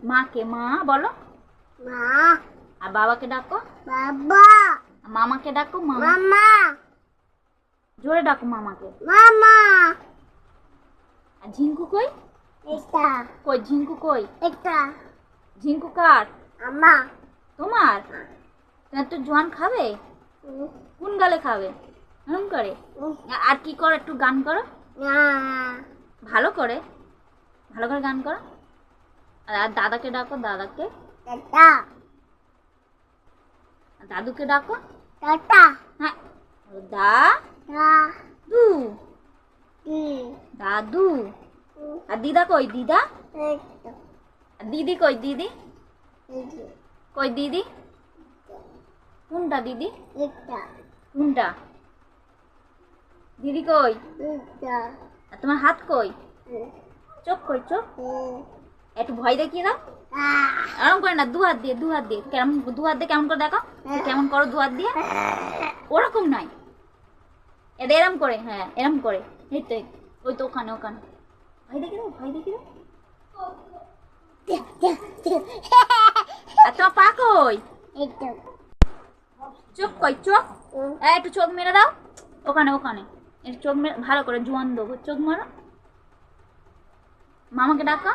মাকে মা বলো। মা। আর বাবাকে ডাকো বাবা। আর মামাকে ডাকো মামা। মামা। জোরে ডাকো মামাকে। মামা। আর ঝিঙ্কু কই? এটা। কই ঝিঙ্কু কই? এটা। ঝিঙ্কু কার? আমা। তোমার? তোমার তো জোয়ান খাবে? কোন গালে খাবে? এরকম করে? আর কি করো, একটু গান করো না। ভালো করে, ভালো করে গান করো। আর দাদাকে ডাকো, দাদাকে। টাটা। আর দাদুকে ডাকো। টাটা। হ্যাঁ, দা না। দু দি। দাদু। আর দিদা কই? দিদা। এটা। আর দিদি কই? দিদি এটা। কই? দিদি কোনটা? দিদি এটা। কোনটা? দিদি কই? এটা। আর তোমার হাত কই? চোখ কই? চোখ একটু ভয় দেখিয়ে দাও। এরকম করে না, দু হাত দিয়ে, দু হাত দিয়ে কেমন, দু হাত দিয়ে কেমন করে দেখো, কেমন করো দু হাত দিয়ে। ওরকম নয়, এটা এরম করে, হ্যাঁ এরম করে। এই তো, ওই তো ওখানে, ওখানে ভয় দেখি দাও, ভয় দেখি দাও। আর তোমার পা কই? এটা। চোখ কই? চোখ একটু চোখ মেরে দাও, ওখানে ওখানে একটু চোখ মেরে ভালো করে জোয়ান দেবো, চোখ মারো। মামাকে ডাকা।